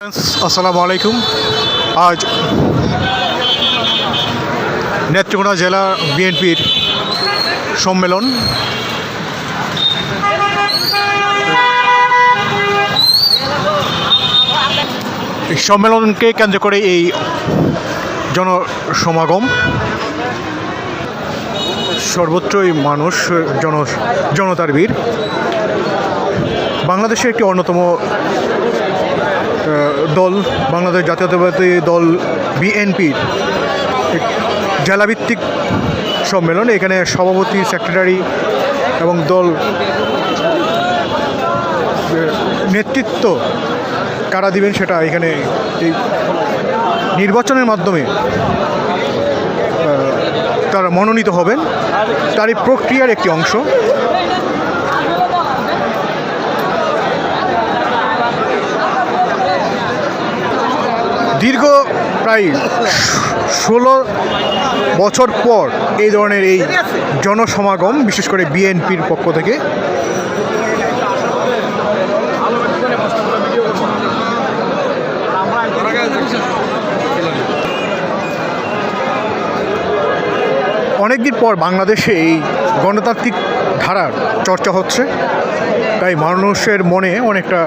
আসসালামু আলাইকুম। আজ নেত্রকোনা জেলা বিএনপির সম্মেলন। এই সম্মেলনকে কেন্দ্র করে এই জনসমাগম, সর্বত্রই মানুষ, জনতার ভিড়। বাংলাদেশের একটি অন্যতম দল, বাংলাদেশ জাতীয়তাবাদী দল বিএনপির জেলাভিত্তিক সম্মেলন। এখানে সভাপতি, সেক্রেটারি এবং দল নেতৃত্ব কারা দিবেন সেটা এখানে এই নির্বাচনের মাধ্যমে তারা মনোনীত হবেন, তারই প্রক্রিয়ার একটি অংশ। দীর্ঘ প্রায় 16 বছর পর এই ধরনের এই জনসমাগম, বিশেষ করে বিএনপির পক্ষ থেকে। অনেকদিন পর বাংলাদেশে এই গণতান্ত্রিক ধারার চর্চা হচ্ছে, তাই মানুষের মনে অনেকটা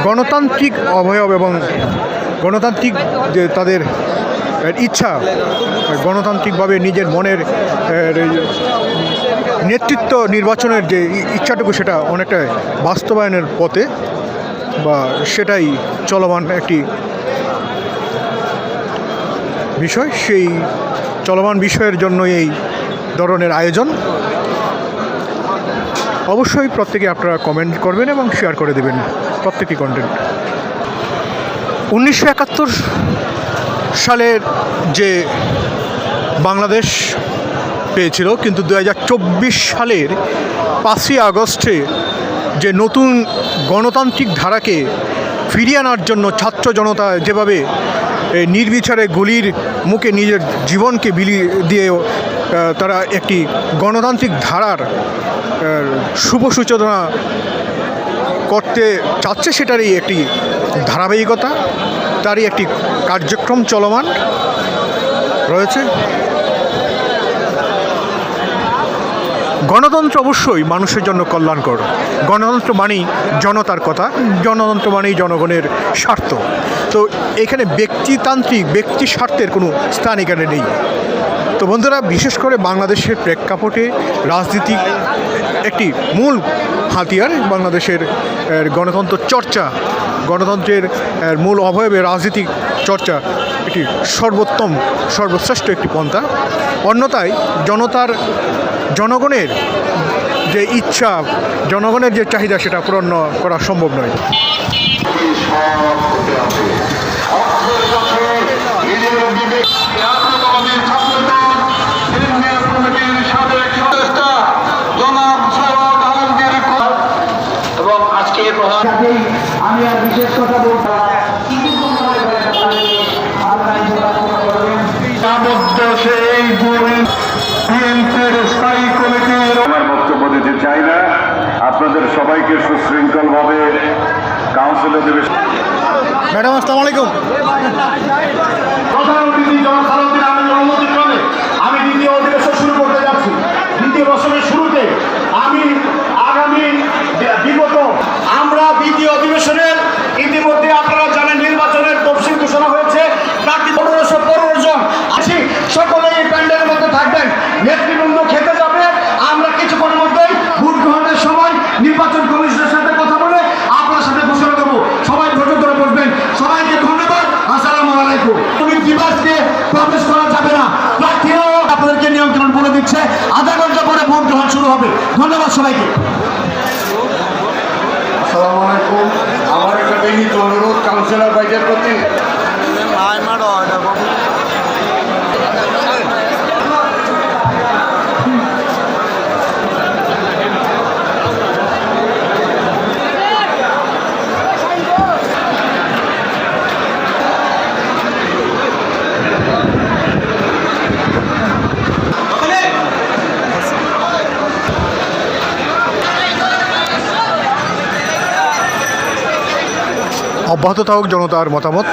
গণতান্ত্রিক অবয়ব এবং গণতান্ত্রিক যে তাদের ইচ্ছা, গণতান্ত্রিকভাবে নিজের মনের নেতৃত্ব নির্বাচনের যে ইচ্ছাটুকু, সেটা অনেকটা বাস্তবায়নের পথে, বা সেটাই চলমান একটি বিষয়। সেই চলমান বিষয়ের জন্য এই ধরনের আয়োজন। অবশ্যই প্রত্যেকে আপনারা কমেন্ট করবেন এবং শেয়ার করে দেবেন প্রত্যেকটি কন্টেন্ট। 1971 সালের যে বাংলাদেশ পেয়েছিল, কিন্তু 2024 সালের 5ই আগস্টে যে নতুন গণতান্ত্রিক ধারাকে ফিরিয়ে আনার জন্য ছাত্র জনতা যেভাবে নির্বিচারে গুলির মুখে নিজের জীবনকে বিলিয়ে দিয়ে তারা একটি গণতান্ত্রিক ধারার শুভ সূচনা করতে চাচ্ছে, সেটারই একটি ধারাবাহিকতা, তারই একটি কার্যক্রম চলমান রয়েছে। গণতন্ত্র অবশ্যই মানুষের জন্য কল্যাণকর। গণতন্ত্র মানেই জনতার কথা, গণতন্ত্র মানেই জনগণের স্বার্থ। তো এখানে ব্যক্তি স্বার্থের কোনো স্থান এখানে নেই। তো বন্ধুরা, বিশেষ করে বাংলাদেশের প্রেক্ষাপটে রাজনীতি একটি মূল হাতিয়ার। বাংলাদেশের গণতন্ত্র চর্চা, গণতন্ত্রের মূল অবয়বে রাজনীতিক চর্চা একটি সর্বশ্রেষ্ঠ একটি পন্থা। অন্যথায় জনগণের যে ইচ্ছা, জনগণের যে চাহিদা, সেটা পূরণ করা সম্ভব নয়। আমি আর বিশেষ কথা বলবো আমার বক্তব্য দিতে চাই না। আপনাদের সবাইকে সুশৃঙ্খল ভাবে কাউন্সিলে দেবে। ম্যাডাম, আসসালামু আলাইকুম। আমি দ্বিতীয় অধিবেশন শুরু করতে যাচ্ছি। দ্বিতীয় বছরের শুরুতে আমি আমরা দ্বিতীয় অধিবেশনের ইতিমধ্যে আপনারা জানেন নির্বাচনের তফসিল ঘোষণা হয়েছে। প্রার্থী 1515 জন আছি, সকলে এই প্যান্ডেলের মধ্যে থাকবেন। নেতৃবৃন্দ খেতে যাবে। আমরা কিছুক্ষণের মধ্যেই ভোট গ্রহণের সময় নির্বাচন কমিশনের সাথে কথা বলে আপনার সাথে ঘোষণা দেবো। সবাই ধৈর্য ধরে বসবেন। সবাইকে ধন্যবাদ। আসসালামু আলাইকুম। তুমি দিবস দিয়ে প্রবেশ করা যাবে না। প্রার্থীরাও আপনাদেরকে নিয়ন্ত্রণ বলে দিচ্ছে। আধা ঘন্টা পরে ভোট গ্রহণ শুরু হবে। ধন্যবাদ সবাইকে। আসসালামু আলাইকুম। আমার একটা বিনীত অনুরোধ কাউন্সিলর ভাইদের প্রতি। অত হোক জনতার মতামত।